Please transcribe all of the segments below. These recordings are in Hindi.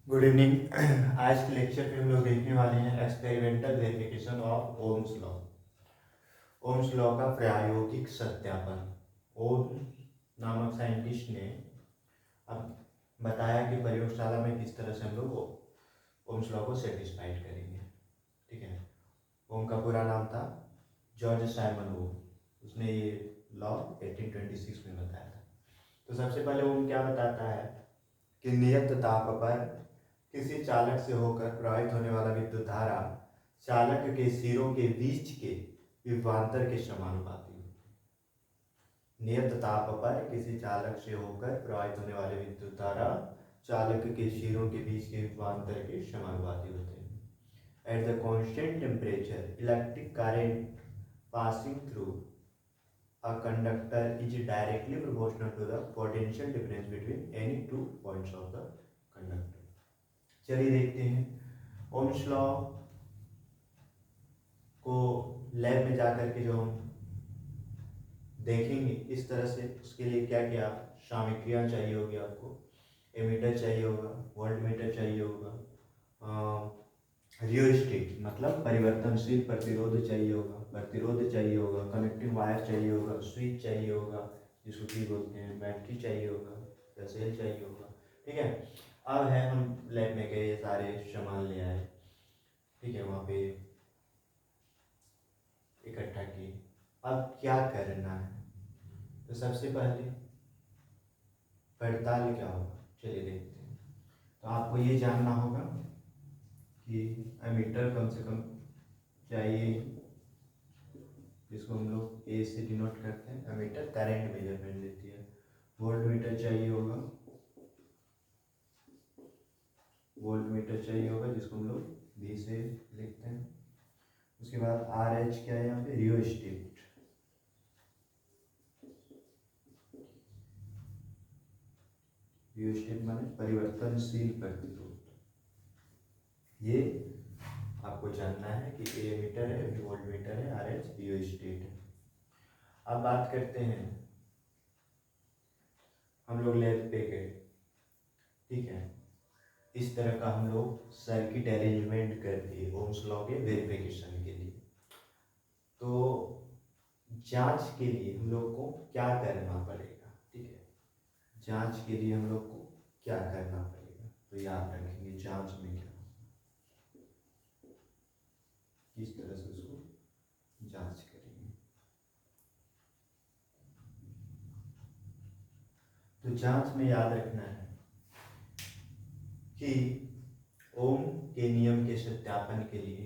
Good evening. आज के लेक्चर में हम लोग देखने वाले हैं experimental verification of Ohm's law. Ohm's law का प्रायोगिक सत्यापन। ओम नामक साइंटिस्ट ने अब बताया कि प्रयोगशाला में किस तरह से हम लोग ओम्स लॉ को सेटिस्फाइड करेंगे। ठीक है। ओम का पूरा नाम था जॉर्ज साइमन ओम। उसने ये लॉ 1826 में बताया था। तो सबसे पहले ओम क्या बताता है कि नियत ताप पर किसी चालक से होकर प्रवाहित होने वाला विद्युत धारा चालक के सिरों के बीच के विभवांतर के समानुपाती होती है। नियत ताप पर किसी चालक से होकर प्रवाहित होने वाले विद्युत धारा चालक के सिरों के बीच के विभवांतर के समानुपाती होते हैं। Eight the constant temperature electric current passing through a conductor is directly proportional to the potential difference between any two points of the conductor। चलिए देखते हैं ओम्स लॉ को लैब में जाकर के जो हम देखेंगे इस तरह से। उसके लिए क्या क्या सामग्रियाँ चाहिए होगी आपको। एमीटर चाहिए होगा, वोल्टमीटर चाहिए होगा, रियोस्टेट मतलब परिवर्तनशील प्रतिरोध चाहिए होगा, प्रतिरोध चाहिए होगा, कनेक्टिंग वायर चाहिए होगा, स्विच चाहिए होगा जिसको की बोलते हैं, बैटरी चाहिए होगा या सेल चाहिए होगा। ठीक है। अब है हम लैब में गए, ये सारे सामान ले आए। ठीक है, वहाँ पे इकट्ठा किए। अब क्या करना है? तो सबसे पहले पड़ताल क्या होगा, चलिए देखते हैं। तो आपको ये जानना होगा कि एमीटर कम से कम चाहिए, जिसको हम लोग ए से डिनोट करते हैं। एमीटर करंट मेजरमेंट देती है। वोल्टमीटर चाहिए होगा, वोल्टमीटर चाहिए होगा जिसको हम लोग बी से लिखते हैं। उसके बाद आर एच क्या है यहाँ पे, रियोस्टेट। रियोस्टेट माने परिवर्तनशील प्रतिरोध। ये आपको जानना है कि ए एमीटर है, बी वोल्टमीटर है, आर एच रियोस्टेट है। अब बात करते हैं, हम लोग लैब पे गए। ठीक है। इस तरह का हम लोग सर्किट अरेंजमेंट कर दिए ओम्स लॉ के वेरिफिकेशन के लिए। तो जांच के लिए हम लोग को क्या करना पड़ेगा? ठीक है, जांच के लिए हम लोग को क्या करना पड़ेगा तो याद रखेंगे जांच में क्या, किस तरह से उसको जांच करेंगे। तो जांच में याद रखना है कि ओम के नियम के सत्यापन के लिए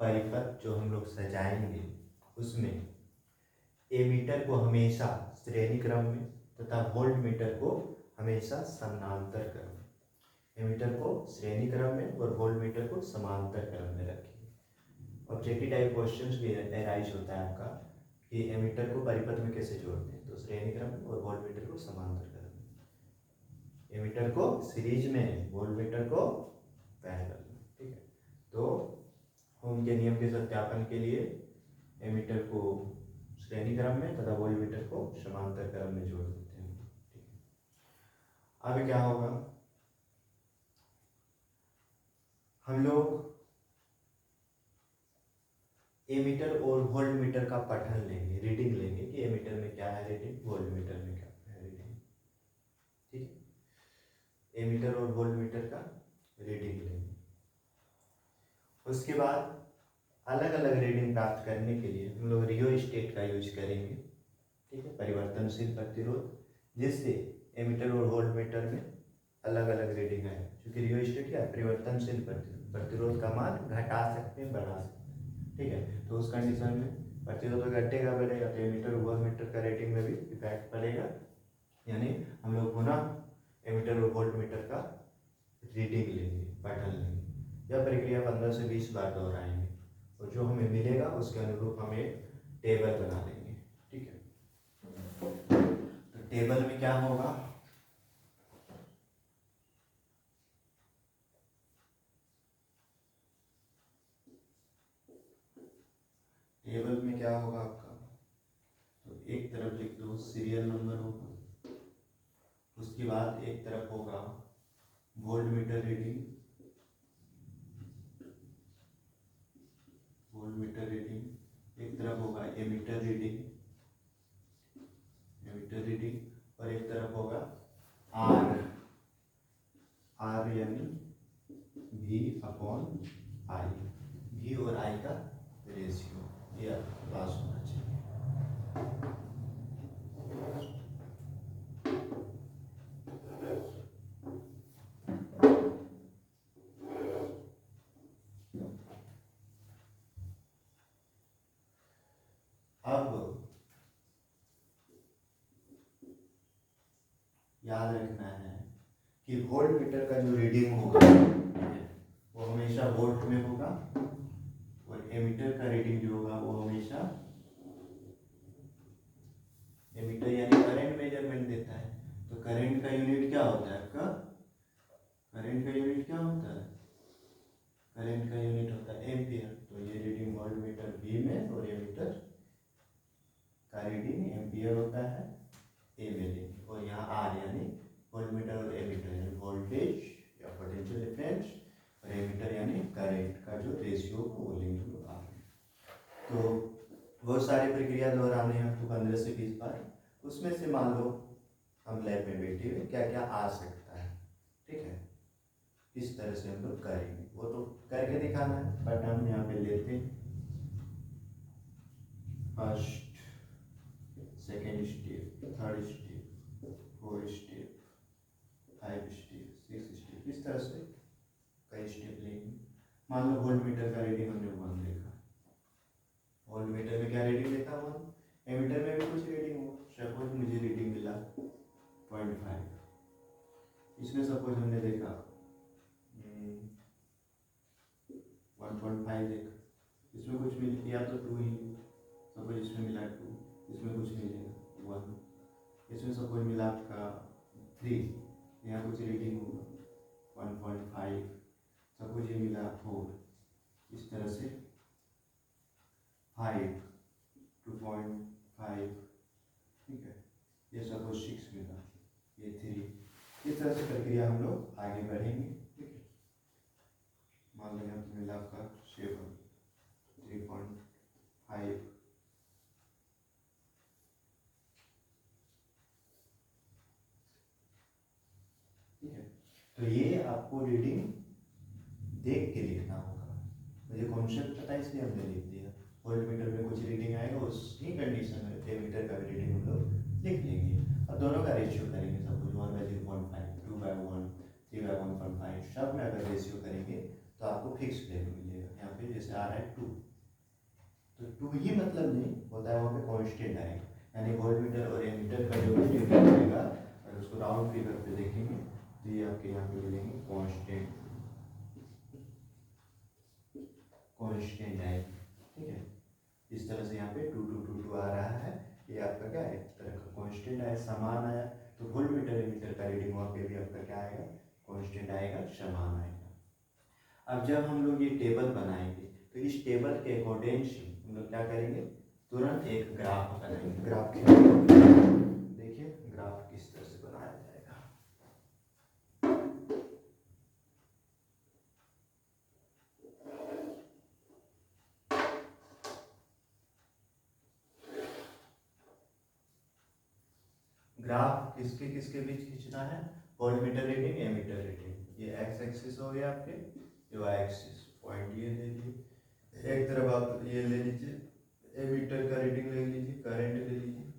परिपथ जो हम लोग सजाएंगे उसमें एमीटर को हमेशा श्रेणी क्रम में तथा वोल्ट मीटर को हमेशा समानांतर क्रम में, एमीटर को श्रेणी क्रम में और वोल्ट मीटर को समांतर क्रम में रखेंगे। ऑब्जेक्टिव टाइप क्वेश्चंस भी एराइज होता है आपका कि एमीटर को परिपथ में कैसे जोड़ते हैं, तो श्रेणी क्रम में और वोल्ट मीटर को समांतर क्रम में, एमीटर को सीरीज में, वोल्ट मीटर को पैरेलल में। ठीक है। तो ओम के नियम के सत्यापन के लिए एमीटर को श्रेणी क्रम में तथा वोल्टमीटर को समांतर क्रम में जोड़ देते हैं। ठीक है। अब क्या होगा, हम लोग एमीटर और वोल्टमीटर का पठन लेंगे, रीडिंग लेंगे कि एमीटर में क्या है रीडिंग, वोल्टमीटर में क्या है रीडिंग। ठीक है। एमीटर और वोल्टमीटर का रीडिंग लेंगे। उसके बाद अलग अलग रीडिंग प्राप्त करने के लिए हम लोग रियोस्टेट का यूज करेंगे। ठीक है, परिवर्तनशील प्रतिरोध, जिससे एमीटर और वोल्टमीटर में अलग अलग रीडिंग है। क्योंकि रियोस्टेट क्या है, परिवर्तनशील प्रतिरोध का मान घटा सकते हैं, बढ़ा सकते हैं। ठीक है। तो उस कंडीशन में प्रतिरोध घटेगा बढ़ेगा तो एमीटर और वोल्टमीटर का रेटिंग में भी इफेक्ट पड़ेगा। यानी हम लोग पुनः एमीटर और वोल्टमीटर का रीडिंग लेंगे, पठन लेंगे। यह प्रक्रिया 15 से 20 बार दोहराएंगे और जो हमें मिलेगा उसके अनुरूप हम एक टेबल बना लेंगे। ठीक है। तो टेबल में क्या होगा, टेबल में क्या होगा आपका, तो एक तरफ लिख दो सीरियल नंबर होगा, उसके बाद एक तरफ होगा volt meter reading, volt meter reading एक तरफ होगा एमीटर रीडिंग, एमीटर रीडिंग और एक तरफ होगा आर, आर यानी V अपॉन आई, V और I का रेशियो, ये पास होना चाहिए। अब याद रखना है कि वोल्ट मीटर का जो रीडिंग होगा वो हमेशा वोल्ट में होगा और एमीटर का रीडिंग जो होगा वो हमेशा, एमीटर यानी करंट मेजरमेंट देता है, तो करंट का यूनिट क्या होता है आपका, करंट का यूनिट क्या होता है, करंट का यूनिट होता है एम्पियर। तो ये रीडिंग वोल्ट मीटर V में और एमीटर का रीडिंग एम्पियर होता है ए में लेंगे, और यहाँ आर यानी वोल्ट मीटर और एमीटर यानी वोल्टेज या पोटेंशियल डिफरेंस और एमीटर यानी करंट का जो रेशियो वो लेंगे आर। तो बहुत सारी प्रक्रिया दोहराने हैं आपको 15 से 20 बार, उसमें से मान लो हम लैब में बैठे हुए क्या क्या आ सकता है, ठीक है, किस तरह से हम लोग करेंगे वो तो करके दिखाना है, बट हम यहाँ पे लेते हैं first, second step, third step, fourth step, 5 step, 6 step, इस तरह से कई स्टेप लेंगे। मान लो वोल्ट मीटर का रीडिंग हमने 1 देखा, वोल्ट मीटर में क्या रीडिंग देखा 1, एमीटर में भी कुछ रीडिंग हो, सपोज मुझे रीडिंग मिला 0.5, इसमें सपोज हमने देखा 1.5 देखा, इसमें कुछ मिल या तो 2 ही, सपोज इसमें मिला 2, इसमें कुछ मिलेगा 1, इसमें सपोज मिला आपका 3, यहाँ कुछ रीडिंग होगा 1.5, सपोज ये मिला 4, इस तरह से 5, 2.5, ठीक है, ये सपोज 6 मिला, ये 3, इस तरह से प्रक्रिया हम लोग आगे बढ़ेंगे, ठीक है। मान लो यहाँ पे मिला आपका 7, 3.5, ठीक है। तो ये आपको रीडिंग देख के लिखना होगा, मुझे कॉन्सेप्ट पता है इसलिए हमने लिख दिया, वोल्ट मीटर में कुछ रीडिंग आएगा उसी कंडीशन में एमीटर का भी रीडिंग हम लोग लिख लेंगे, और दोनों का रेशियो करेंगे, सपोज 1/0.5, 2/1, 3/1.5, सब में अगर रेशियो करेंगे तो आपको फिक्स वैल्यू मिलेगा। यहाँ पे जैसे आ रहा है 2, तो 2 ही मतलब नहीं होता है, वहाँ पे कॉन्स्टेंट आएगा, यानी वोल्ट मीटर और एमीटर का जो रीडिंग मिलेगा अगर उसको राउंड फिगर पे देखेंगे तो ये आपके यहाँ पे मिलेंगे कॉन्स्टेंट, कॉन्स्टेंट आएगी, ठीक है। इस तरह से यहाँ पे 2 2 2 2 आ रहा है, ये आपका क्या है, एक तरह का कॉन्स्टेंट आया, समान आया, तो वोल्ट मीटर एमीटर का रीडिंग वहाँ पे भी आपका क्या आएगा, कॉन्स्टेंट आएगा, समान आएगा। अब जब हम लोग ये टेबल बनाएंगे तो इस टेबल के अकॉर्डिंग हम लोग क्या करेंगे, तुरंत एक ग्राफ बनाएंगे, ग्राफ देखिए ग्राफ किस तरह से बनाया जाएगा। ग्राफ किसके किसके बीच खींचना है, voltmeter reading ammeter reading, ये एक्स एक्सिस हो गया आपके, ये वाई एक्सिस, पॉइंट ये ले लीजिए, एक तरफ आप ये ले लीजिए एमीटर का रीडिंग ले लीजिए, करंट ले लीजिए,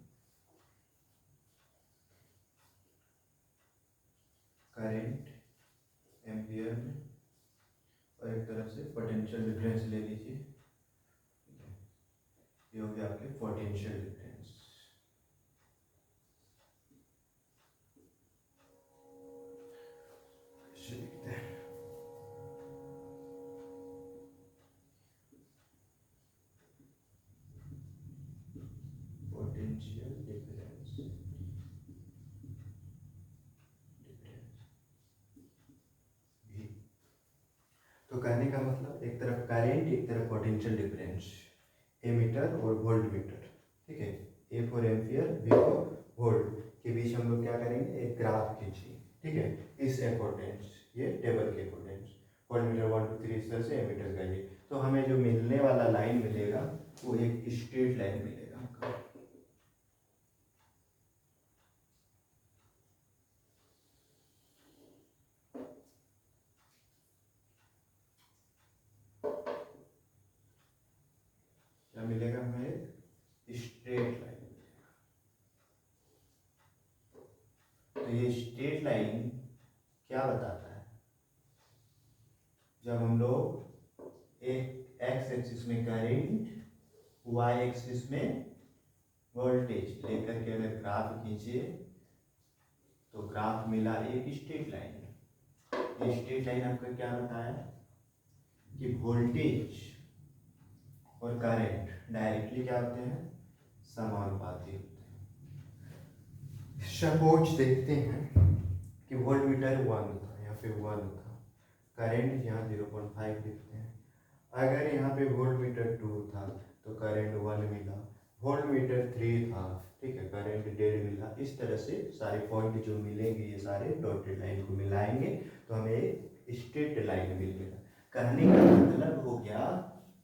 करंट एम्पियर में, और एक तरफ से पोटेंशियल डिफरेंस ले लीजिए, ठीक है, ये हो गया आपके पोटेंशियल डिफरेंस, लिखते हैं पोटेंशियल डिफरेंस, तो कहने का मतलब एक तरफ करंट एक तरफ पोटेंशियल डिफरेंस, एमीटर और वोल्ट मीटर, ठीक है, A for ampere B for volt के बीच हम लोग क्या करेंगे, एक ग्राफ खींचिए, ठीक है, इस अकॉर्डिंग ये टेबल के अकॉर्डिंग वोल्टमीटर 1 2 3 इस तरह से एमीटर का ये। तो हमें जो मिलने वाला लाइन मिलेगा वो एक स्ट्रेट लाइन मिलेगा आपका। क्या मिलेगा हमें? एक स्ट्रेट लाइन। तो ये स्ट्रेट लाइन क्या बताता है? जब हम लोग एक एक्स एक्सिस में करंट, वाई एक्सिस में वोल्टेज लेकर के अगर ग्राफ खींचे तो ग्राफ मिला एक स्ट्रेट लाइन। ये स्ट्रेट लाइन आपका क्या बताया कि वोल्टेज और करंट डायरेक्टली क्या होते हैं? समानुपाती होते हैं। सपोज देखते हैं कि वोल्टमीटर 1 था, यहाँ पे 1 था, करंट यहाँ 0.5 लिखते हैं। अगर यहाँ पे वोल्टमीटर 2 था तो करंट 1 मिला, वोल्टमीटर 3 था, ठीक है, करंट 1.5 मिला। इस तरह से सारे पॉइंट जो मिलेंगे ये सारे डॉटेड लाइन को मिलाएंगे तो हमें एक स्ट्रेट लाइन मिलेगा। कहने का मतलब हो गया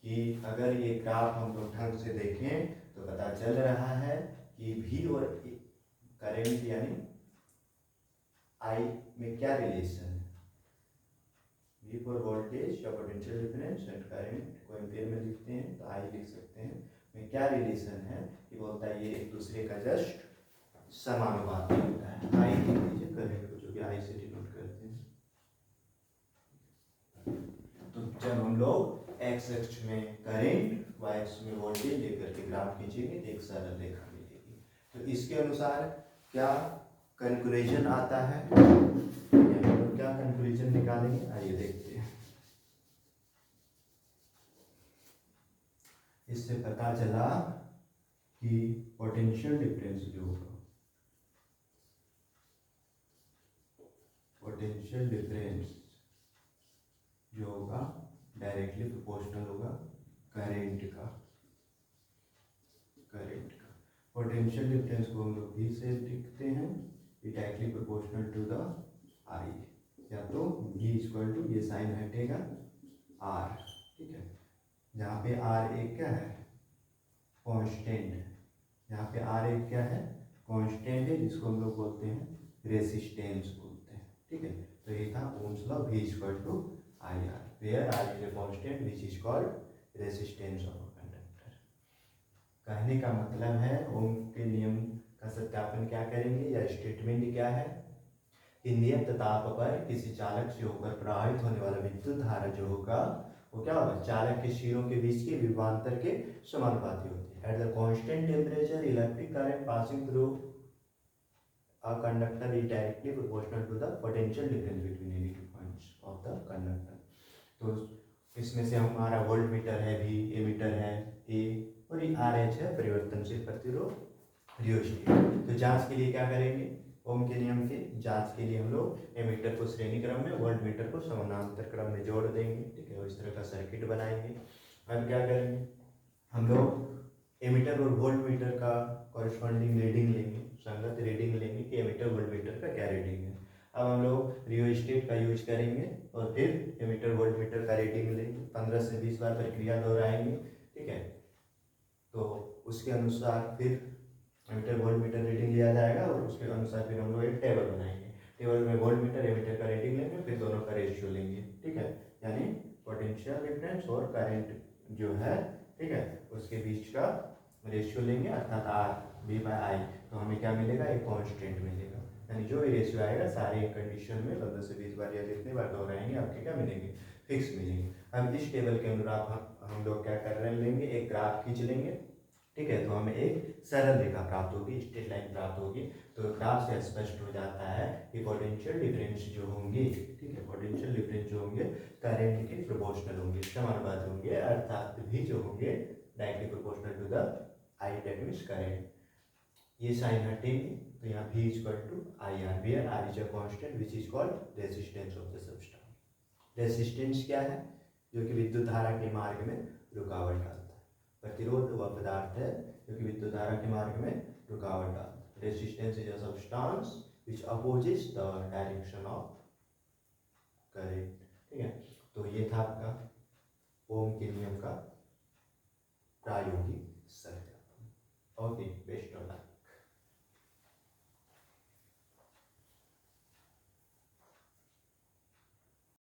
कि अगर ये ग्राफ हम लोग ढंग से देखें तो पता चल रहा है कि V और करंट यानी I में क्या रिलेशन है। V फॉर वोल्टेज या पोटेंशियल डिफरेंस एंड करंट को एम्पीयर में लिखते हैं तो I लिख सकते हैं, में क्या रिलेशन है कि बोलता है ये एक दूसरे का जस्ट समानुपाती होता है। I लिख लीजिए करंट को, जो कि I से डिनोट करते हैं। तो जब हम लोग एक्स एक्स में करंट, वाई एक्स में वोल्टेज लेकर के ग्राफ खींचेंगे तो एक सरल रेखा मिलेगी। तो इसके अनुसार क्या कंक्लूजन आता है, तो क्या कंक्लूजन निकालेंगे आइए देखते हैं। इससे पता चला कि पोटेंशियल डिफरेंस जो होगा, पोटेंशियल डिफरेंस जो होगा डायरेक्टली प्रोपोर्शनल होगा करंट का। पोटेंशियल डिफरेंस को हम लोग V से लिखते हैं, it directly proportional to the I, या तो V इक्वल टू ये साइन हटेगा R, ठीक है, जहाँ पे R एक क्या है? कांस्टेंट है। यहाँ पे R एक क्या है? कांस्टेंट है, जिसको हम लोग बोलते हैं रेसिस्टेंस बोलते हैं, ठीक है। तो ये था Ohm's law V equal to IR, where R is a constant which is called resistance of a conductor. कहने का मतलब है ओम के नियम का सत्यापन क्या करेंगे या स्टेटमेंट क्या है कि नियत ताप पर किसी चालक से होकर प्रवाहित होने वाला विद्युत धारा जो होगा वो क्या होगा? चालक के सिरों के बीच के विभवांतर के समानुपाती होती है। At the constant temperature electric current passing through a conductor is directly proportional to the potential difference between any two points of the conductor. तो इसमें से हमारा वोल्ट मीटर है V, एमीटर है A और ये RH है परिवर्तनशील प्रतिरोध रियोस्टेट। तो जांच के लिए क्या करेंगे? ओम के नियम के जांच के लिए हम लोग एमीटर को श्रेणी क्रम में, वोल्ट मीटर को समानांतर क्रम में जोड़ देंगे, ठीक है, और इस तरह का सर्किट बनाएंगे। अब क्या करेंगे? हम लोग एमीटर और वोल्ट मीटर का कॉरेस्पॉन्डिंग रीडिंग लेंगे, संगत रीडिंग लेंगे कि एमीटर वोल्ट मीटर का क्या रीडिंग है। अब हम लोग रियोस्टेट का यूज करेंगे और फिर एमीटर वोल्ट मीटर का रीडिंग लेंगे, 15 से 20 बार प्रक्रिया दोहराएंगे, ठीक है। तो उसके अनुसार फिर एमीटर वोल्ट मीटर रीडिंग लिया जाएगा और उसके अनुसार फिर हम लोग एक टेबल बनाएंगे। टेबल में वोल्ट मीटर एमीटर का रीडिंग लेंगे, फिर दोनों का रेशियो लेंगे, ठीक है, यानी पोटेंशियल डिफरेंस और करंट जो है, ठीक है, उसके बीच का रेशियो लेंगे, अर्थात R/I। तो हमें क्या मिलेगा? एक कांस्टेंट मिलेगा, यानी जो भी रेशियो आएगा सारे कंडीशन में 15 से 20 बार या जितनी बार दोहराएंगे आपके क्या मिलेंगे? फिक्स मिलेंगे। अब इस टेबल के अनुसार हम लोग क्या कर रहे लेंगे? एक ग्राफ खींच लेंगे, ठीक है, तो हमें एक सरल रेखा प्राप्त होगी, स्ट्रेट लाइन प्राप्त होगी। तो ग्राफ से स्पष्ट हो जाता है कि पोटेंशियल डिफरेंस जो होंगे, ठीक है, पोटेंशियल डिफरेंस जो होंगे करंट के प्रोपोर्शनल होंगे, समानुपाती होंगे, अर्थात भी जो होंगे directly proportional to the I, that means current. ये साइन हटेंगे तो यहाँ V equal to IR, where R is a constant which is called resistance of the substance. Resistance क्या है? जो कि विद्युत धारा के मार्ग में रुकावट डालता है। प्रतिरोध वह पदार्थ है जो कि विद्युत धारा के मार्ग में रुकावट डालता है। Resistance is a substance which opposes the direction of करें। ठीक है, तो ये था आपका ओम के नियम का प्रायोगिक सत्यापन। Okay, best of luck.